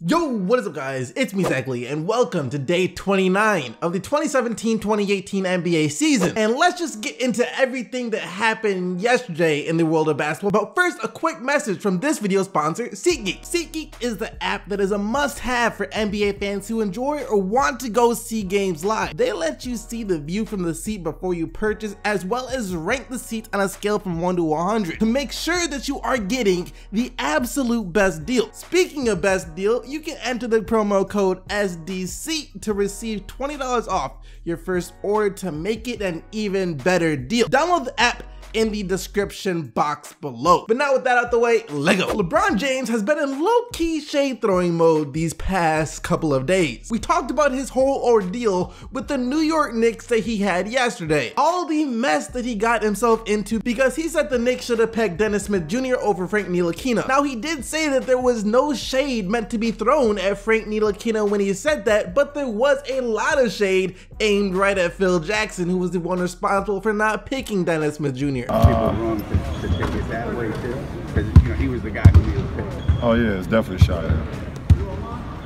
Yo, what is up guys? It's me, Zachary, and welcome to day 29 of the 2017-2018 NBA season. And let's just get into everything that happened yesterday in the world of basketball. But first, a quick message from this video sponsor, SeatGeek. SeatGeek is the app that is a must-have for NBA fans who enjoy or want to go see games live. They let you see the view from the seat before you purchase, as well as rank the seats on a scale from 1 to 100 to make sure that you are getting the absolute best deal. Speaking of best deal, you can enter the promo code SDC to receive $20 off your first order to make it an even better deal. Download the app in the description box below. But now with that out the way, let's go. LeBron James has been in low-key shade throwing mode these past couple of days. We talked about his whole ordeal with the New York Knicks that he had yesterday. All the mess that he got himself into because he said the Knicks should have pegged Dennis Smith Jr. over Frank Ntilikina. Now he did say that there was no shade meant to be thrown at Frank Ntilikina when he said that, but there was a lot of shade aimed right at Phil Jackson, who was the one responsible for not picking Dennis Smith Jr. People wrong to take it that way too, because he was the guy who needed to pick. Oh yeah, it's definitely a shot at him.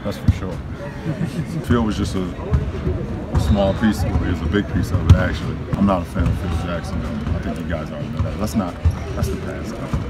That's for sure. Phil was just a small piece of it. It was a big piece of it, actually. I'm not a fan of Phil Jackson, though. I think you guys already know that. That's the past stuff.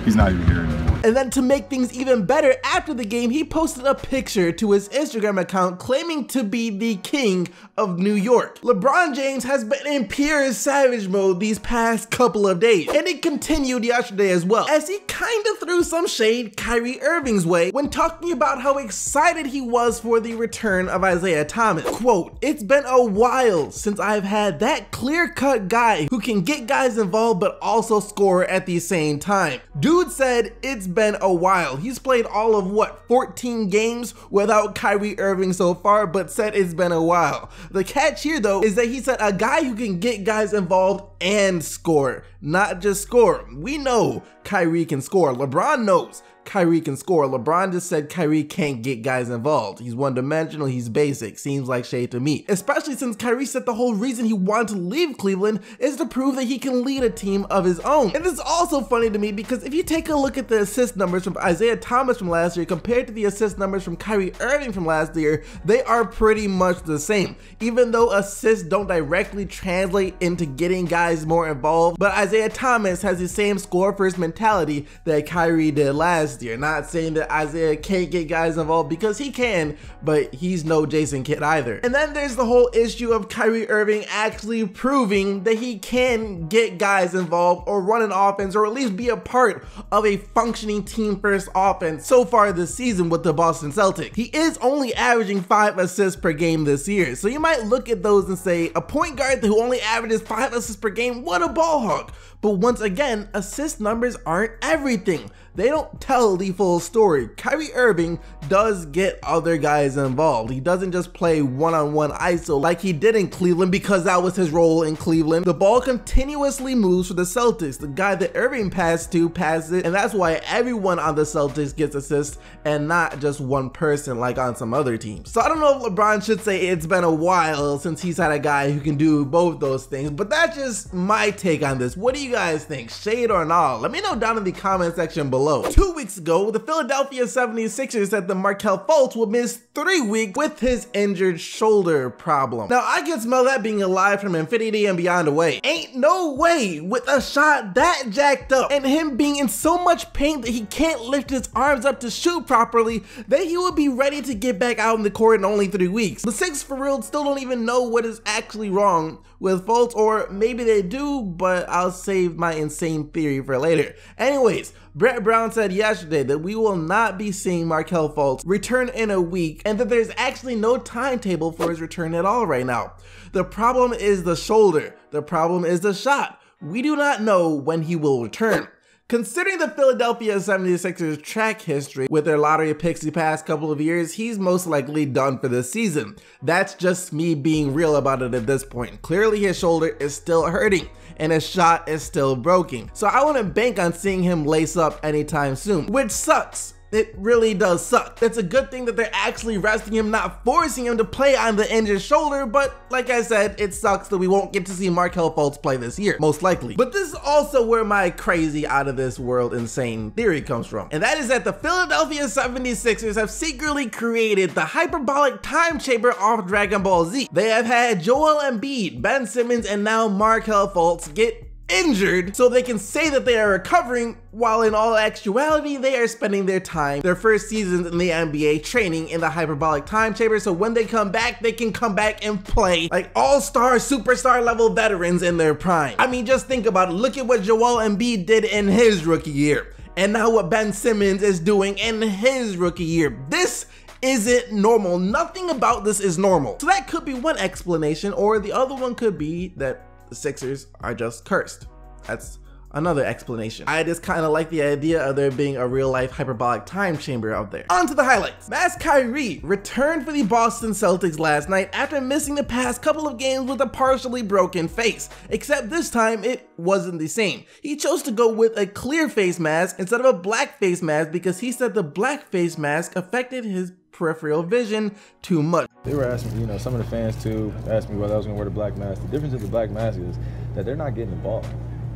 He's not even here anymore. And then to make things even better, after the game, he posted a picture to his Instagram account claiming to be the king of New York. LeBron James has been in pure savage mode these past couple of days, and it continued yesterday as well, as he kind of threw some shade Kyrie Irving's way when talking about how excited he was for the return of Isaiah Thomas. Quote, "It's been a while since I've had that clear-cut guy who can get guys involved but also score at the same time." Dude said it's been a while. He's played all of what, 14 games without Kyrie Irving so far, but said it's been a while. The catch here though is that he said a guy who can get guys involved and score, not just score. We know Kyrie can score. LeBron knows Kyrie can score. LeBron just said Kyrie can't get guys involved. He's one-dimensional, he's basic. Seems like shade to me. Especially since Kyrie said the whole reason he wanted to leave Cleveland is to prove that he can lead a team of his own. And this is also funny to me because if you take a look at the assist numbers from Isaiah Thomas from last year compared to the assist numbers from Kyrie Irving from last year, they are pretty much the same. Even though assists don't directly translate into getting guys more involved, but Isaiah Thomas has the same score-first mentality that Kyrie did last year. Not saying that Isaiah can't get guys involved, because he can, but he's no Jason Kidd either. And then there's the whole issue of Kyrie Irving actually proving that he can get guys involved or run an offense, or at least be a part of a functioning team first offense so far this season with the Boston Celtics. He is only averaging 5 assists per game this year, so you might look at those and say, a point guard who only averages 5 assists per game, what a ball hog. But once again, assist numbers aren't everything. They don't tell the full story. Kyrie Irving does get other guys involved. He doesn't just play one-on-one ISO like he did in Cleveland, because that was his role in Cleveland. The ball continuously moves for the Celtics. The guy that Irving passed to passes it, and that's why everyone on the Celtics gets assists and not just one person like on some other teams. So I don't know if LeBron should say it's been a while since he's had a guy who can do both those things, but that's just my take on this. What do you guys think? Shade or not? Let me know down in the comment section below. 2 weeks ago, the Philadelphia 76ers said that Markelle Fultz would miss 3 weeks with his injured shoulder problem. Now, I can smell that being alive from infinity and beyond away. Ain't no way with a shot that jacked up and him being in so much pain that he can't lift his arms up to shoot properly that he would be ready to get back out in the court in only 3 weeks. The Sixers for real still don't even know what is actually wrong with Fultz, or maybe they do, but I'll save my insane theory for later. Anyways, Brett Brown said yesterday that we will not be seeing Markelle Fultz return in a week, and that there's actually no timetable for his return at all right now. The problem is the shoulder. The problem is the shot. We do not know when he will return. Considering the Philadelphia 76ers track history with their lottery picks the past couple of years, he's most likely done for this season. That's just me being real about it at this point. Clearly his shoulder is still hurting and his shot is still broken. So I wouldn't bank on seeing him lace up anytime soon, which sucks. it really does suck. It's a good thing that they're actually resting him, not forcing him to play on the injured shoulder, but like I said, it sucks that we won't get to see Markelle Fultz play this year, most likely. But this is also where my crazy out of this world insane theory comes from. And that is that the Philadelphia 76ers have secretly created the hyperbolic time chamber off Dragon Ball Z. They have had Joel Embiid, Ben Simmons, and now Markelle Fultz get injured so they can say that they are recovering, while in all actuality they are spending their time, their first seasons in the NBA, training in the hyperbolic time chamber, so when they come back, they can come back and play like all-star, superstar level veterans in their prime. I mean, just think about it. Look at what Joel Embiid did in his rookie year, and now what Ben Simmons is doing in his rookie year. This isn't normal. Nothing about this is normal. So that could be one explanation, or the other one could be that the Sixers are just cursed. That's another explanation. I just kind of like the idea of there being a real life hyperbolic time chamber out there. On to the highlights. Mass Kyrie returned for the Boston Celtics last night after missing the past couple of games with a partially broken face, except this time it wasn't the same. He chose to go with a clear face mask instead of a black face mask because he said the black face mask affected his peripheral vision too much. They were asking, you know, some of the fans too asked me whether I was gonna wear the black mask. The difference with the black mask is that they're not getting the ball,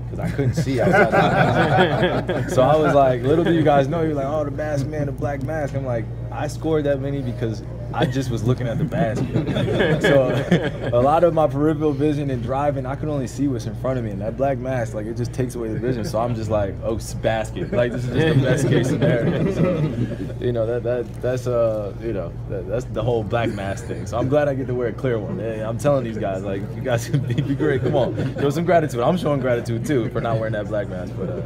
because I couldn't see outside the mask. So I was like, little do you guys know, you're like, oh, the mask man, the black mask. I'm like, I scored that many because I just was looking at the basket. So a lot of my peripheral vision and driving, I could only see what's in front of me, and that black mask, like, it just takes away the vision. So I'm just like, oh, it's basket. Like, this is just the best case scenario. So, you know, that's the whole black mask thing. So I'm glad I get to wear a clear one. Hey, I'm telling these guys, like, you guys can be great. Come on, show some gratitude. I'm showing gratitude too for not wearing that black mask. But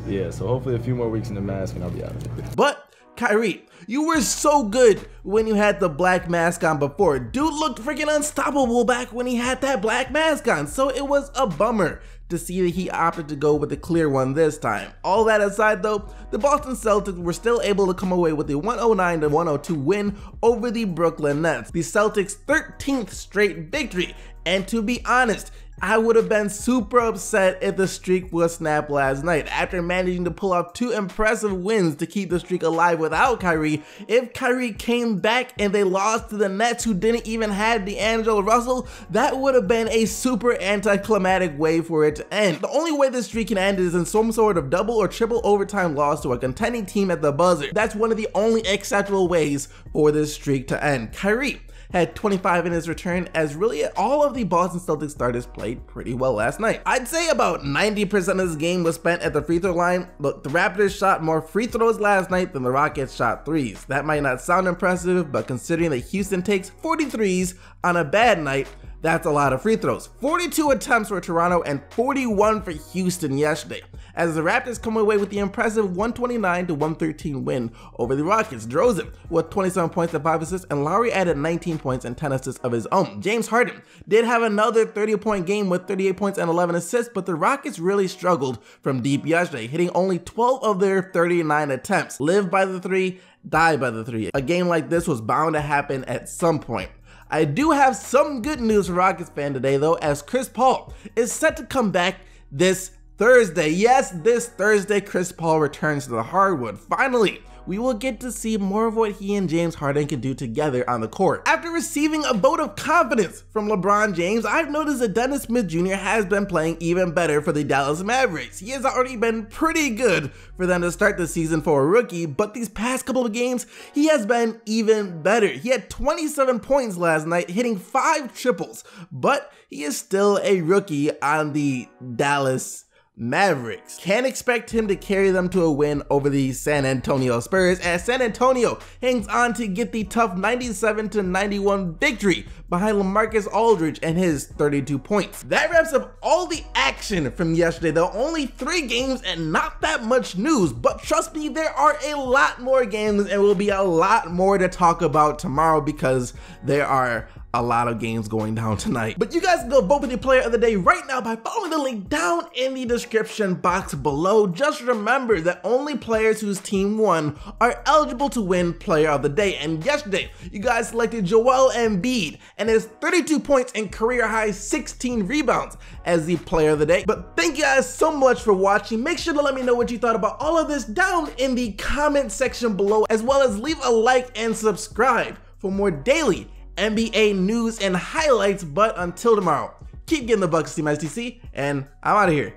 yeah, so hopefully a few more weeks in the mask and I'll be out of it. But Kyrie, you were so good when you had the black mask on before. Dude looked freaking unstoppable back when he had that black mask on, so it was a bummer to see that he opted to go with the clear one this time. All that aside though, the Boston Celtics were still able to come away with a 109-102 win over the Brooklyn Nets, the Celtics' 13th straight victory. And to be honest, I would have been super upset if the streak was snapped last night. After managing to pull off 2 impressive wins to keep the streak alive without Kyrie, if Kyrie came back and they lost to the Nets, who didn't even have D'Angelo Russell, that would have been a super anticlimactic way for it to end. The only way this streak can end is in some sort of double or triple overtime loss to a contending team at the buzzer. That's one of the only acceptable ways for this streak to end. Kyrie had 25 in his return, as really all of the Boston Celtics starters played pretty well last night. I'd say about 90% of this game was spent at the free throw line. Look, the Raptors shot more free throws last night than the Rockets shot threes. That might not sound impressive, but considering that Houston takes 43s on a bad night, that's a lot of free throws. 42 attempts for Toronto and 41 for Houston yesterday, as the Raptors come away with the impressive 129-113 win over the Rockets. DeRozan with 27 points and 5 assists, and Lowry added 19 points and 10 assists of his own. James Harden did have another 30-point game with 38 points and 11 assists, but the Rockets really struggled from deep yesterday, hitting only 12 of their 39 attempts. Live by the three, die by the three. A game like this was bound to happen at some point. I do have some good news for Rockets fan today though, as Chris Paul is set to come back this Thursday. Yes, this Thursday, Chris Paul returns to the hardwood. Finally, we will get to see more of what he and James Harden can do together on the court. After receiving a vote of confidence from LeBron James, I've noticed that Dennis Smith Jr. has been playing even better for the Dallas Mavericks. He has already been pretty good for them to start the season for a rookie, but these past couple of games, he has been even better. He had 27 points last night, hitting 5 triples, but he is still a rookie on the Dallas Mavericks. Can't expect him to carry them to a win over the San Antonio Spurs, as San Antonio hangs on to get the tough 97-91 victory behind LaMarcus Aldridge and his 32 points. That wraps up all the action from yesterday though. Only 3 games and not that much news, but trust me, there are a lot more games and will be a lot more to talk about tomorrow, because there are a lot of games going down tonight. But you guys can go vote for the player of the day right now by following the link down in the description box below. Just remember that only players whose team won are eligible to win player of the day. And yesterday, you guys selected Joel Embiid and his 32 points and career high 16 rebounds as the player of the day. But thank you guys so much for watching. Make sure to let me know what you thought about all of this down in the comment section below, as well as leave a like and subscribe for more daily NBA news and highlights. But until tomorrow, keep getting the Bucks, Team STC, and I'm out of here.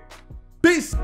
Peace!